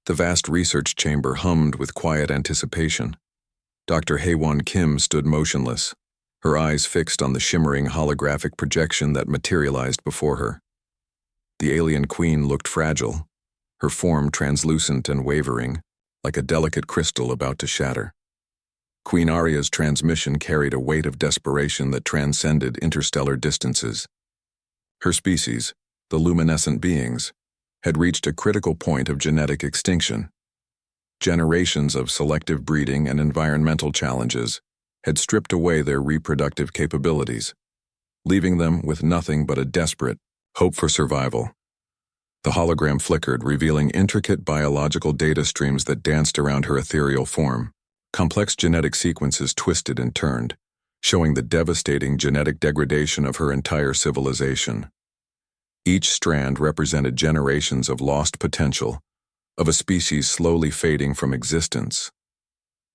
The vast research chamber hummed with quiet anticipation. Dr. Haewon Kim stood motionless, her eyes fixed on the shimmering holographic projection that materialized before her. The alien queen looked fragile, her form translucent and wavering, like a delicate crystal about to shatter. Queen Arya's transmission carried a weight of desperation that transcended interstellar distances. Her species, the luminescent beings, had reached a critical point of genetic extinction. Generations of selective breeding and environmental challenges had stripped away their reproductive capabilities, leaving them with nothing but a desperate hope for survival. The hologram flickered, revealing intricate biological data streams that danced around her ethereal form. Complex genetic sequences twisted and turned, showing the devastating genetic degradation of her entire civilization. Each strand represented generations of lost potential, of a species slowly fading from existence.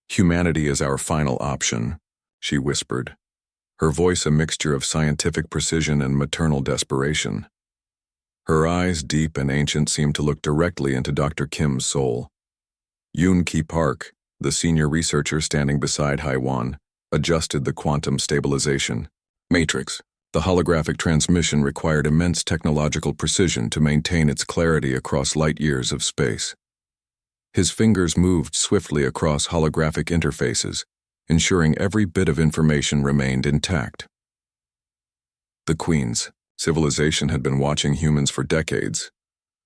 "Humanity is our final option," she whispered, her voice a mixture of scientific precision and maternal desperation. Her eyes, deep and ancient, seemed to look directly into Dr. Kim's soul. Yoon-Ki Park, the senior researcher standing beside Haewon, adjusted the quantum stabilization matrix. The holographic transmission required immense technological precision to maintain its clarity across light years of space. His fingers moved swiftly across holographic interfaces, ensuring every bit of information remained intact. The Queen's civilization had been watching humans for decades.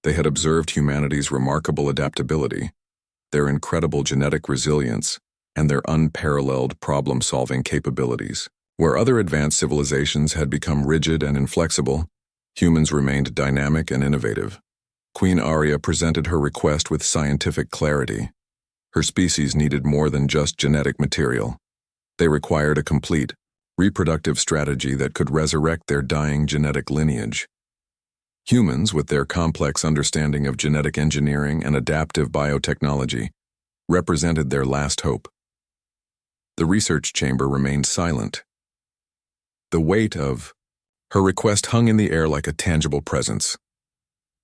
They had observed humanity's remarkable adaptability, their incredible genetic resilience, and their unparalleled problem-solving capabilities. Where other advanced civilizations had become rigid and inflexible, humans remained dynamic and innovative. Queen Arya presented her request with scientific clarity. Her species needed more than just genetic material. They required a complete, reproductive strategy that could resurrect their dying genetic lineage. Humans, with their complex understanding of genetic engineering and adaptive biotechnology, represented their last hope. The research chamber remained silent. The weight of her request hung in the air like a tangible presence.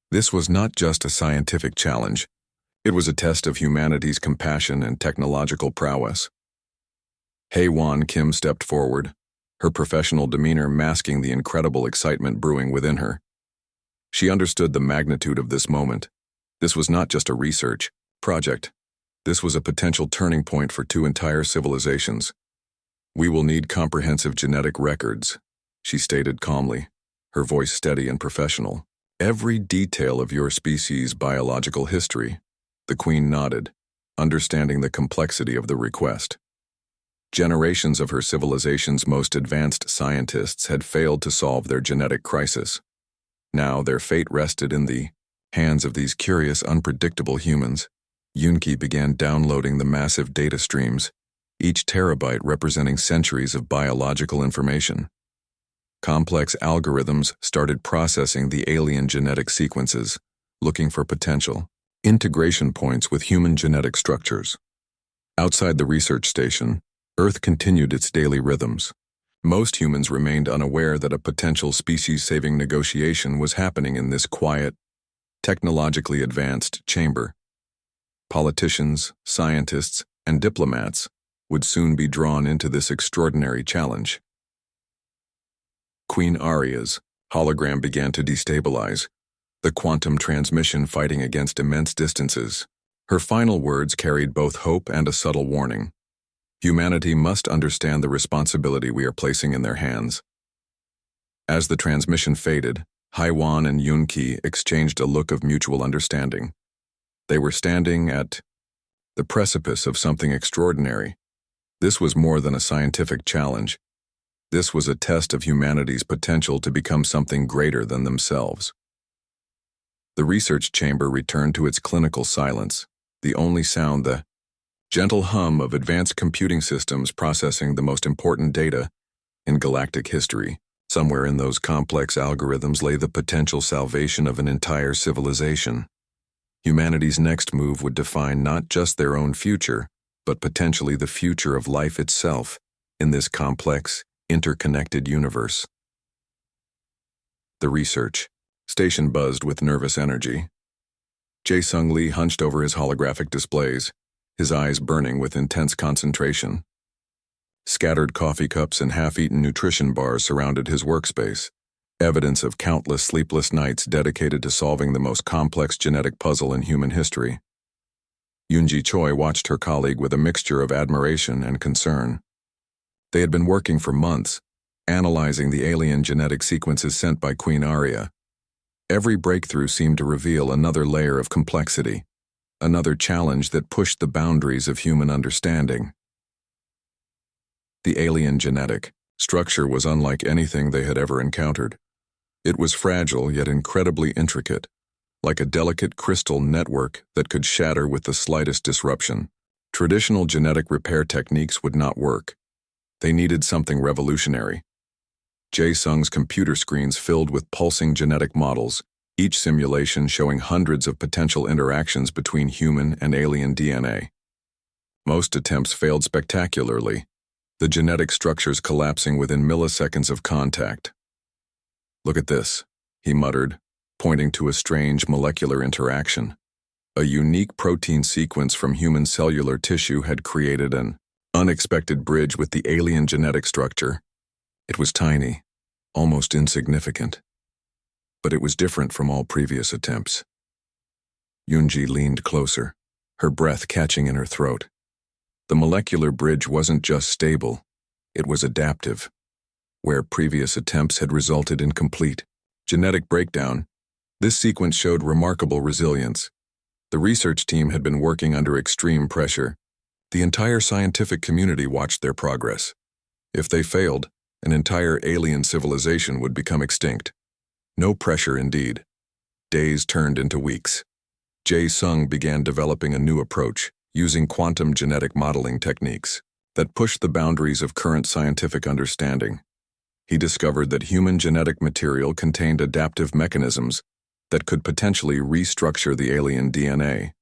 This was not just a scientific challenge. It was a test of humanity's compassion and technological prowess. Haewon Kim stepped forward, her professional demeanor masking the incredible excitement brewing within her. She understood the magnitude of this moment. This was not just a research project. This was a potential turning point for two entire civilizations. "We will need comprehensive genetic records," she stated calmly, her voice steady and professional. "Every detail of your species' biological history." The Queen nodded, understanding the complexity of the request. Generations of her civilization's most advanced scientists had failed to solve their genetic crisis. Now their fate rested in the hands of these curious, unpredictable humans. Yoon-Ki began downloading the massive data streams, each terabyte representing centuries of biological information. Complex algorithms started processing the alien genetic sequences, looking for potential integration points with human genetic structures. Outside the research station, Earth continued its daily rhythms. Most humans remained unaware that a potential species-saving negotiation was happening in this quiet, technologically advanced chamber. Politicians, scientists, and diplomats would soon be drawn into this extraordinary challenge. Queen Arya's hologram began to destabilize, the quantum transmission fighting against immense distances. Her final words carried both hope and a subtle warning. Humanity must understand the responsibility we are placing in their hands. As the transmission faded, Haewon and Yoon-Ki exchanged a look of mutual understanding. They were standing at the precipice of something extraordinary. This was more than a scientific challenge. This was a test of humanity's potential to become something greater than themselves. The research chamber returned to its clinical silence, the only sound the gentle hum of advanced computing systems processing the most important data in galactic history. Somewhere in those complex algorithms lay the potential salvation of an entire civilization. Humanity's next move would define not just their own future, but potentially the future of life itself in this complex, interconnected universe. The research station buzzed with nervous energy. Jae-Sung Lee hunched over his holographic displays, his eyes burning with intense concentration. Scattered coffee cups and half-eaten nutrition bars surrounded his workspace, evidence of countless sleepless nights dedicated to solving the most complex genetic puzzle in human history. Yoonji Choi watched her colleague with a mixture of admiration and concern. They had been working for months, analyzing the alien genetic sequences sent by Queen Aria. Every breakthrough seemed to reveal another layer of complexity, another challenge that pushed the boundaries of human understanding. The alien genetic structure was unlike anything they had ever encountered. It was fragile yet incredibly intricate, like a delicate crystal network that could shatter with the slightest disruption. Traditional genetic repair techniques would not work. They needed something revolutionary. Jae-Sung's computer screens filled with pulsing genetic models, each simulation showing hundreds of potential interactions between human and alien DNA. Most attempts failed spectacularly, the genetic structures collapsing within milliseconds of contact. "Look at this," he muttered, pointing to a strange molecular interaction. A unique protein sequence from human cellular tissue had created an unexpected bridge with the alien genetic structure. It was tiny, almost insignificant. But it was different from all previous attempts. Yoonji leaned closer, her breath catching in her throat. The molecular bridge wasn't just stable, it was adaptive. Where previous attempts had resulted in complete genetic breakdown, this sequence showed remarkable resilience. The research team had been working under extreme pressure. The entire scientific community watched their progress. If they failed, an entire alien civilization would become extinct. No pressure indeed. Days turned into weeks. Jae-Sung began developing a new approach, using quantum genetic modeling techniques that pushed the boundaries of current scientific understanding. He discovered that human genetic material contained adaptive mechanisms that could potentially restructure the alien DNA.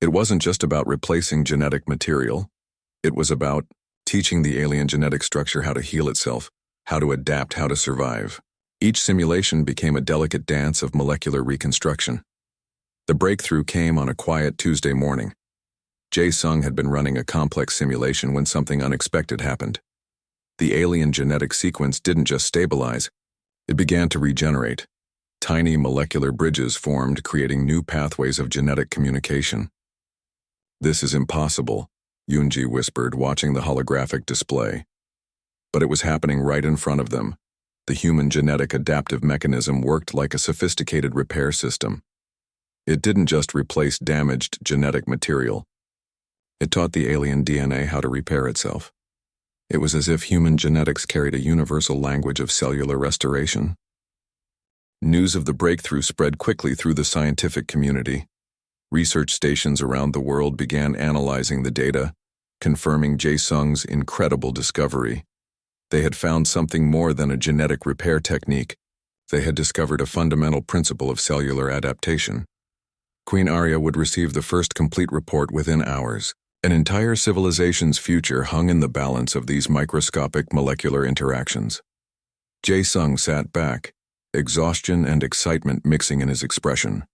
It wasn't just about replacing genetic material. It was about teaching the alien genetic structure how to heal itself, how to adapt, how to survive. Each simulation became a delicate dance of molecular reconstruction. The breakthrough came on a quiet Tuesday morning. Jae-Sung had been running a complex simulation when something unexpected happened. The alien genetic sequence didn't just stabilize, it began to regenerate. Tiny molecular bridges formed, creating new pathways of genetic communication. "This is impossible," Yoonji whispered, watching the holographic display. But it was happening right in front of them. The human genetic adaptive mechanism worked like a sophisticated repair system. It didn't just replace damaged genetic material. It taught the alien DNA how to repair itself. It was as if human genetics carried a universal language of cellular restoration. News of the breakthrough spread quickly through the scientific community. Research stations around the world began analyzing the data, confirming Jae-Sung's incredible discovery. They had found something more than a genetic repair technique. They had discovered a fundamental principle of cellular adaptation. Queen Aria would receive the first complete report within hours. An entire civilization's future hung in the balance of these microscopic molecular interactions. Jae-Sung sat back, exhaustion and excitement mixing in his expression.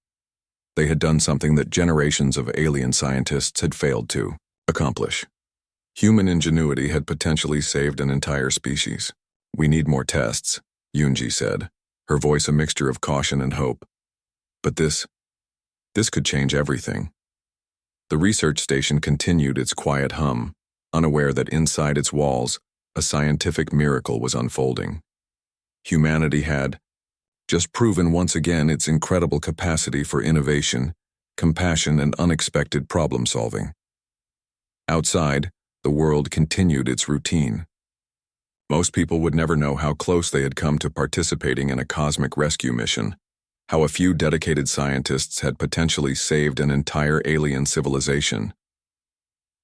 They had done something that generations of alien scientists had failed to accomplish. Human ingenuity had potentially saved an entire species. "We need more tests," Yoonji said, her voice a mixture of caution and hope. "But this could change everything." The research station continued its quiet hum, unaware that inside its walls, a scientific miracle was unfolding. Humanity had just proven once again its incredible capacity for innovation, compassion, and unexpected problem-solving. Outside, the world continued its routine. Most people would never know how close they had come to participating in a cosmic rescue mission, how a few dedicated scientists had potentially saved an entire alien civilization.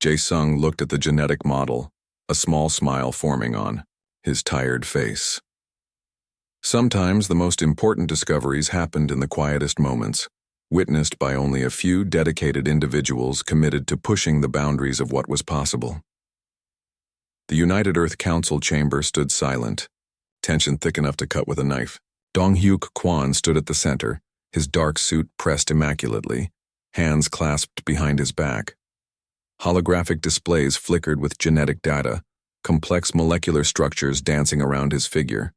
Jae-Sung looked at the genetic model, a small smile forming on his tired face. Sometimes the most important discoveries happened in the quietest moments, witnessed by only a few dedicated individuals committed to pushing the boundaries of what was possible. The United Earth Council chamber stood silent, tension thick enough to cut with a knife. Dong-hyuk Kwon stood at the center, his dark suit pressed immaculately, hands clasped behind his back. Holographic displays flickered with genetic data, complex molecular structures dancing around his figure.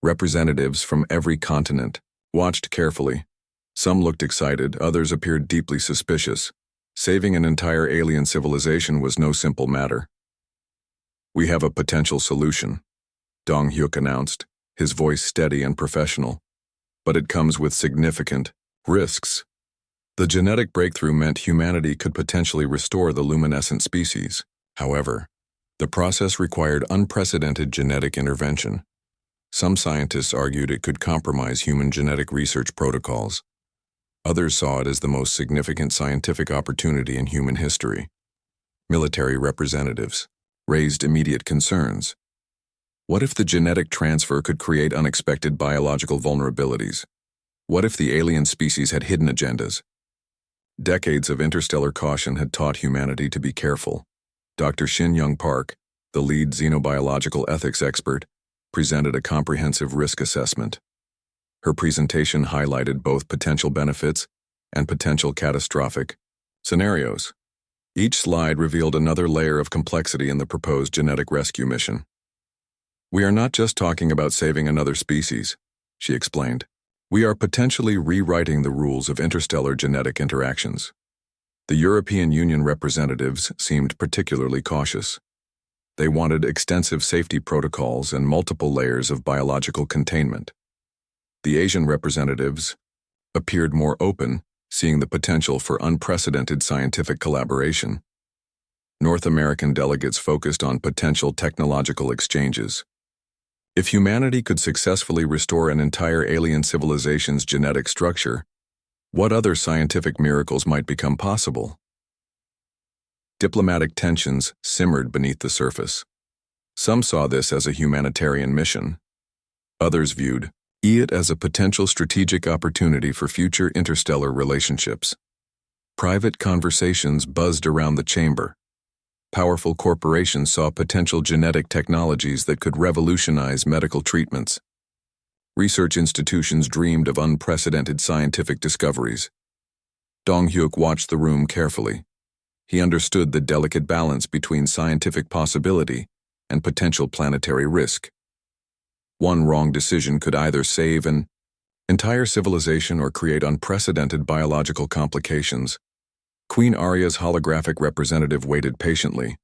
Representatives from every continent watched carefully. Some looked excited, others appeared deeply suspicious. Saving an entire alien civilization was no simple matter. "We have a potential solution," Dong Hyuk announced, his voice steady and professional. "But it comes with significant risks." The genetic breakthrough meant humanity could potentially restore the luminescent species. However, the process required unprecedented genetic intervention. Some scientists argued it could compromise human genetic research protocols. Others saw it as the most significant scientific opportunity in human history. Military representatives raised immediate concerns. What if the genetic transfer could create unexpected biological vulnerabilities? What if the alien species had hidden agendas? Decades of interstellar caution had taught humanity to be careful. Dr. Shin-Young Park, the lead xenobiological ethics expert, presented a comprehensive risk assessment. Her presentation highlighted both potential benefits and potential catastrophic scenarios. Each slide revealed another layer of complexity in the proposed genetic rescue mission. "We are not just talking about saving another species," she explained. "We are potentially rewriting the rules of interstellar genetic interactions." The European Union representatives seemed particularly cautious. They wanted extensive safety protocols and multiple layers of biological containment. The Asian representatives appeared more open, seeing the potential for unprecedented scientific collaboration. North American delegates focused on potential technological exchanges. If humanity could successfully restore an entire alien civilization's genetic structure, what other scientific miracles might become possible? Diplomatic tensions simmered beneath the surface. Some saw this as a humanitarian mission. Others viewed it as a potential strategic opportunity for future interstellar relationships. Private conversations buzzed around the chamber. Powerful corporations saw potential genetic technologies that could revolutionize medical treatments. Research institutions dreamed of unprecedented scientific discoveries. Dong Hyuk watched the room carefully. He understood the delicate balance between scientific possibility and potential planetary risk. One wrong decision could either save an entire civilization or create unprecedented biological complications. Queen Arya's holographic representative waited patiently,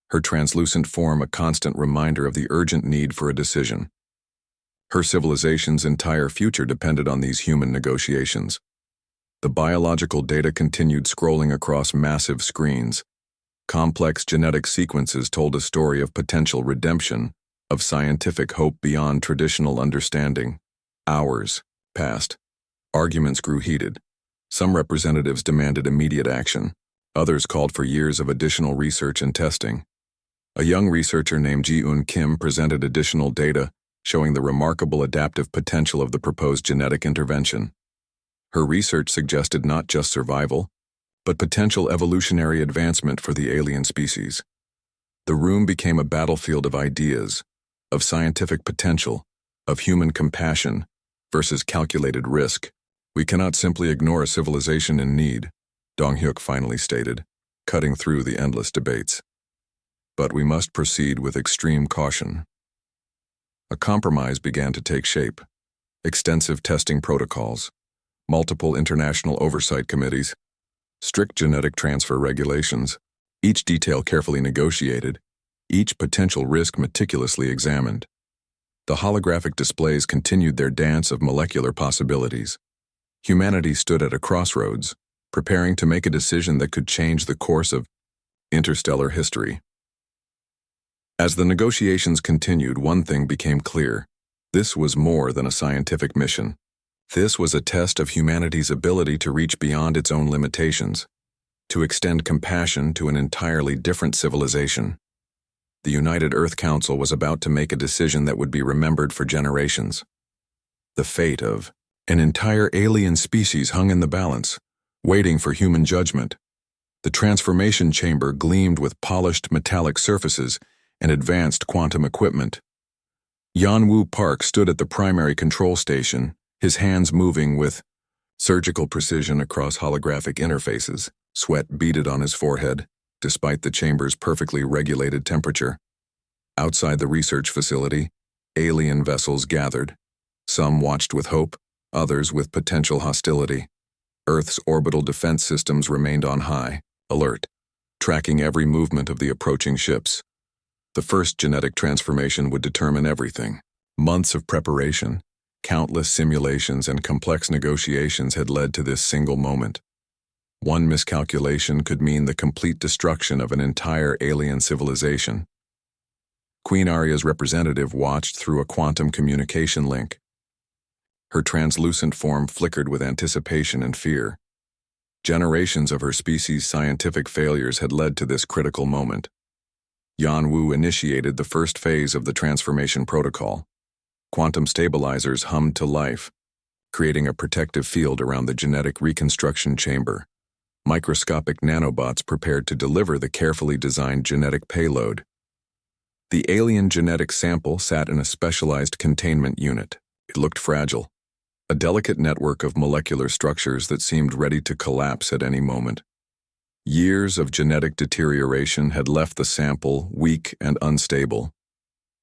her translucent form a constant reminder of the urgent need for a decision. Her civilization's entire future depended on these human negotiations. The biological data continued scrolling across massive screens. Complex genetic sequences told a story of potential redemption, of scientific hope beyond traditional understanding. Hours passed. Arguments grew heated. Some representatives demanded immediate action. Others called for years of additional research and testing. A young researcher named Ji-Eun Kim presented additional data showing the remarkable adaptive potential of the proposed genetic intervention. Her research suggested not just survival, but potential evolutionary advancement for the alien species. The room became a battlefield of ideas, of scientific potential, of human compassion versus calculated risk. "We cannot simply ignore a civilization in need," Dong Hyuk finally stated, cutting through the endless debates. "But we must proceed with extreme caution." A compromise began to take shape. Extensive testing protocols, multiple international oversight committees, strict genetic transfer regulations, each detail carefully negotiated, each potential risk meticulously examined. The holographic displays continued their dance of molecular possibilities. Humanity stood at a crossroads, preparing to make a decision that could change the course of interstellar history. As the negotiations continued, one thing became clear. This was more than a scientific mission. This was a test of humanity's ability to reach beyond its own limitations, to extend compassion to an entirely different civilization. The United Earth Council was about to make a decision that would be remembered for generations. The fate of an entire alien species hung in the balance, waiting for human judgment. The transformation chamber gleamed with polished metallic surfaces and advanced quantum equipment. Yanwu Park stood at the primary control station, his hands moving with Surgical precision across holographic interfaces, sweat beaded on his forehead, despite the chamber's perfectly regulated temperature. Outside the research facility, alien vessels gathered. Some watched with hope, others with potential hostility. Earth's orbital defense systems remained on high, alert, tracking every movement of the approaching ships. The first genetic transformation would determine everything. Months of preparation, countless simulations and complex negotiations had led to this single moment. One miscalculation could mean the complete destruction of an entire alien civilization. Queen Arya's representative watched through a quantum communication link. Her translucent form flickered with anticipation and fear. Generations of her species' scientific failures had led to this critical moment. Yan Wu initiated the first phase of the transformation protocol. Quantum stabilizers hummed to life, creating a protective field around the genetic reconstruction chamber. Microscopic nanobots prepared to deliver the carefully designed genetic payload. The alien genetic sample sat in a specialized containment unit. It looked fragile, a delicate network of molecular structures that seemed ready to collapse at any moment. Years of genetic deterioration had left the sample weak and unstable.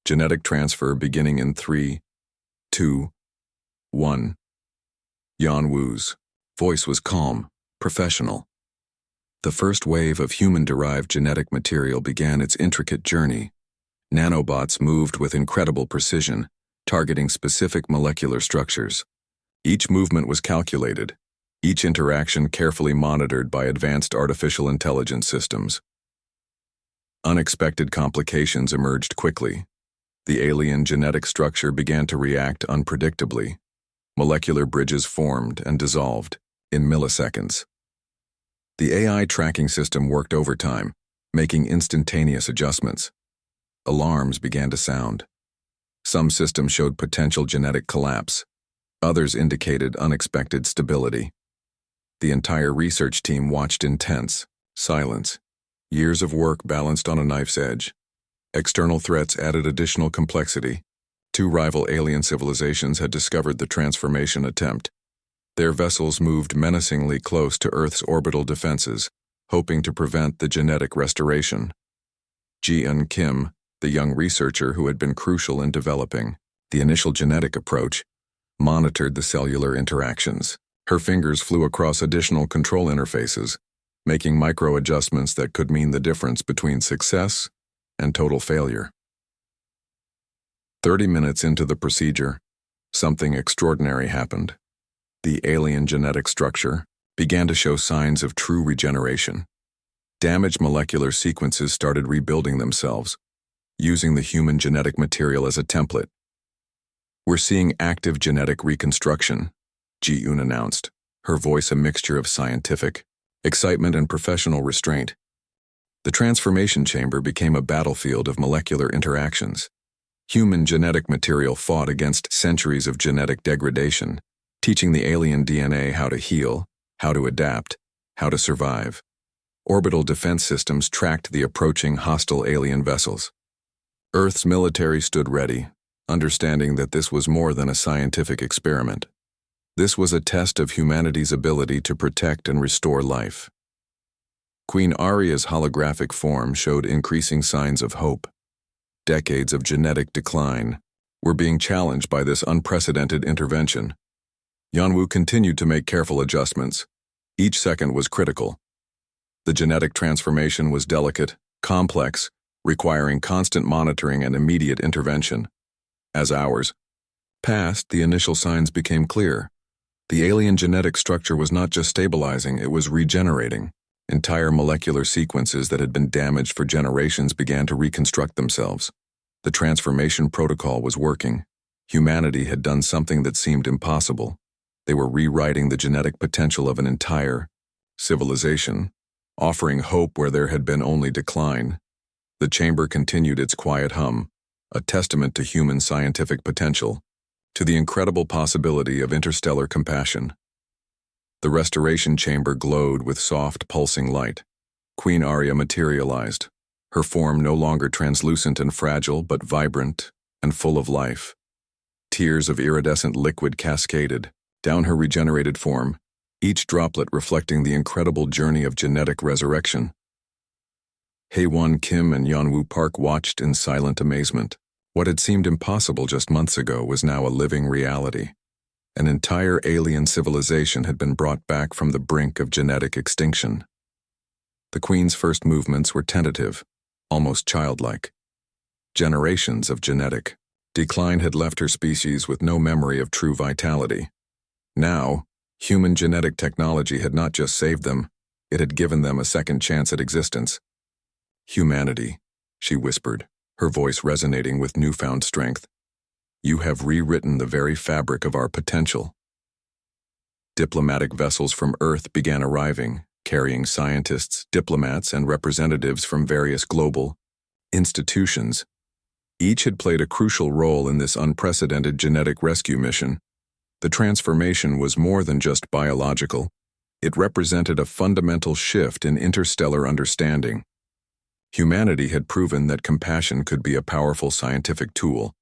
Genetic transfer beginning in 3, 2, 1. Yan Wu's voice was calm, professional. The first wave of human-derived genetic material began its intricate journey. Nanobots moved with incredible precision, targeting specific molecular structures. Each movement was calculated, each interaction carefully monitored by advanced artificial intelligence systems. Unexpected complications emerged quickly. The alien genetic structure began to react unpredictably. Molecular bridges formed and dissolved in milliseconds. The AI tracking system worked overtime, making instantaneous adjustments. Alarms began to sound. Some systems showed potential genetic collapse. Others indicated unexpected stability. The entire research team watched in tense silence. Years of work balanced on a knife's edge. External threats added additional complexity. 2 rival alien civilizations had discovered the transformation attempt. Their vessels moved menacingly close to Earth's orbital defenses, hoping to prevent the genetic restoration. Ji-eun Kim, the young researcher who had been crucial in developing the initial genetic approach, monitored the cellular interactions. Her fingers flew across additional control interfaces, making micro-adjustments that could mean the difference between success and total failure. 30 minutes into the procedure, something extraordinary happened. The alien genetic structure began to show signs of true regeneration. Damaged molecular sequences started rebuilding themselves, using the human genetic material as a template. "We're seeing active genetic reconstruction," Ji-eun announced, her voice a mixture of scientific excitement and professional restraint. The transformation chamber became a battlefield of molecular interactions. Human genetic material fought against centuries of genetic degradation, teaching the alien DNA how to heal, how to adapt, how to survive. Orbital defense systems tracked the approaching hostile alien vessels. Earth's military stood ready, understanding that this was more than a scientific experiment. This was a test of humanity's ability to protect and restore life. Queen Arya's holographic form showed increasing signs of hope. Decades of genetic decline were being challenged by this unprecedented intervention. Yan Wu continued to make careful adjustments. Each second was critical. The genetic transformation was delicate, complex, requiring constant monitoring and immediate intervention. As hours passed, the initial signs became clear. The alien genetic structure was not just stabilizing, it was regenerating. Entire molecular sequences that had been damaged for generations began to reconstruct themselves. The transformation protocol was working. Humanity had done something that seemed impossible. They were rewriting the genetic potential of an entire civilization, offering hope where there had been only decline. The chamber continued its quiet hum, a testament to human scientific potential, to the incredible possibility of interstellar compassion. The restoration chamber glowed with soft, pulsing light. Queen Arya materialized, her form no longer translucent and fragile, but vibrant and full of life. Tears of iridescent liquid cascaded down her regenerated form, each droplet reflecting the incredible journey of genetic resurrection. HFY Kim and Yeonwoo Park watched in silent amazement. What had seemed impossible just months ago was now a living reality. An entire alien civilization had been brought back from the brink of genetic extinction. The Queen's first movements were tentative, almost childlike. Generations of genetic decline had left her species with no memory of true vitality. Now, human genetic technology had not just saved them, it had given them a second chance at existence. "Humanity," she whispered, her voice resonating with newfound strength. "You have rewritten the very fabric of our potential." Diplomatic vessels from Earth began arriving, carrying scientists, diplomats, and representatives from various global institutions. Each had played a crucial role in this unprecedented genetic rescue mission. The transformation was more than just biological. It represented a fundamental shift in interstellar understanding. Humanity had proven that compassion could be a powerful scientific tool,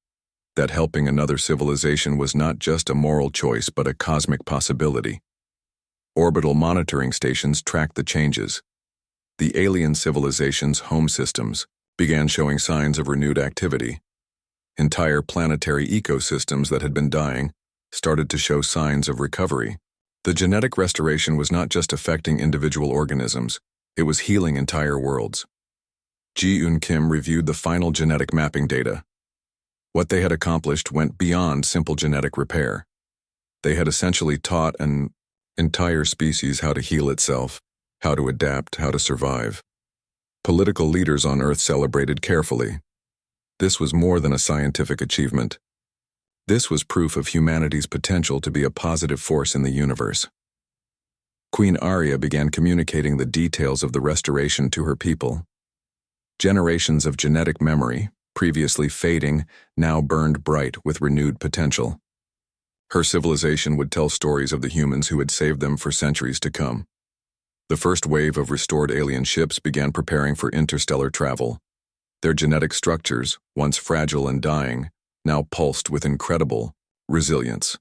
that helping another civilization was not just a moral choice but a cosmic possibility. Orbital monitoring stations tracked the changes. The alien civilization's home systems began showing signs of renewed activity. Entire planetary ecosystems that had been dying started to show signs of recovery. The genetic restoration was not just affecting individual organisms, it was healing entire worlds. HFY Kim reviewed the final genetic mapping data. What they had accomplished went beyond simple genetic repair. They had essentially taught an entire species how to heal itself, how to adapt, how to survive. Political leaders on Earth celebrated carefully. This was more than a scientific achievement. This was proof of humanity's potential to be a positive force in the universe. Queen Arya began communicating the details of the restoration to her people. Generations of genetic memory, previously fading, now burned bright with renewed potential. Her civilization would tell stories of the humans who had saved them for centuries to come. The first wave of restored alien ships began preparing for interstellar travel. Their genetic structures, once fragile and dying, now pulsed with incredible resilience.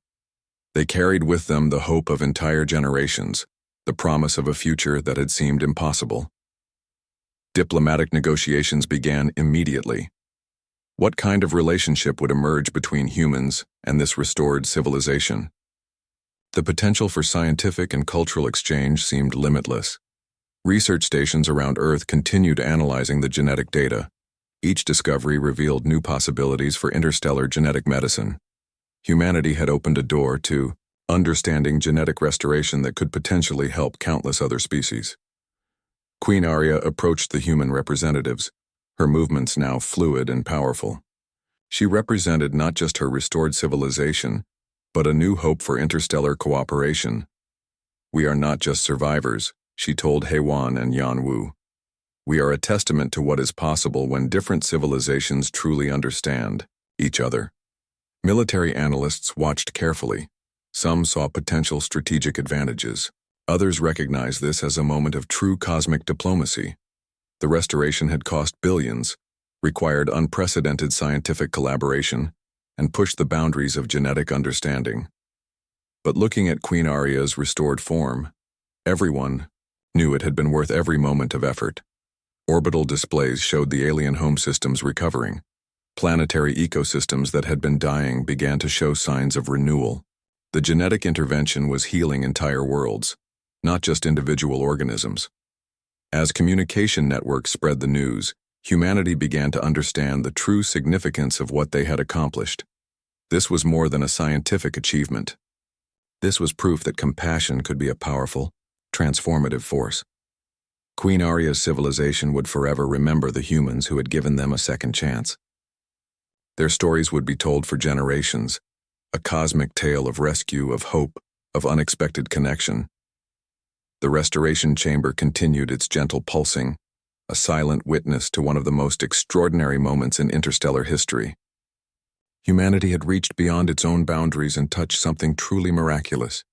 They carried with them the hope of entire generations, the promise of a future that had seemed impossible. Diplomatic negotiations began immediately. What kind of relationship would emerge between humans and this restored civilization? The potential for scientific and cultural exchange seemed limitless. Research stations around Earth continued analyzing the genetic data. Each discovery revealed new possibilities for interstellar genetic medicine. Humanity had opened a door to understanding genetic restoration that could potentially help countless other species. Queen Arya approached the human representatives, her movements now fluid and powerful. She represented not just her restored civilization, but a new hope for interstellar cooperation. "We are not just survivors," she told HFY and Yeonwoo. "We are a testament to what is possible when different civilizations truly understand each other." Military analysts watched carefully. Some saw potential strategic advantages. Others recognized this as a moment of true cosmic diplomacy. The restoration had cost billions, required unprecedented scientific collaboration, and pushed the boundaries of genetic understanding. But looking at Queen Arya's restored form, everyone knew it had been worth every moment of effort. Orbital displays showed the alien home systems recovering. Planetary ecosystems that had been dying began to show signs of renewal. The genetic intervention was healing entire worlds, not just individual organisms. As communication networks spread the news, humanity began to understand the true significance of what they had accomplished. This was more than a scientific achievement. This was proof that compassion could be a powerful, transformative force. Queen Arya's civilization would forever remember the humans who had given them a second chance. Their stories would be told for generations, a cosmic tale of rescue, of hope, of unexpected connection. The restoration chamber continued its gentle pulsing, a silent witness to one of the most extraordinary moments in interstellar history. Humanity had reached beyond its own boundaries and touched something truly miraculous.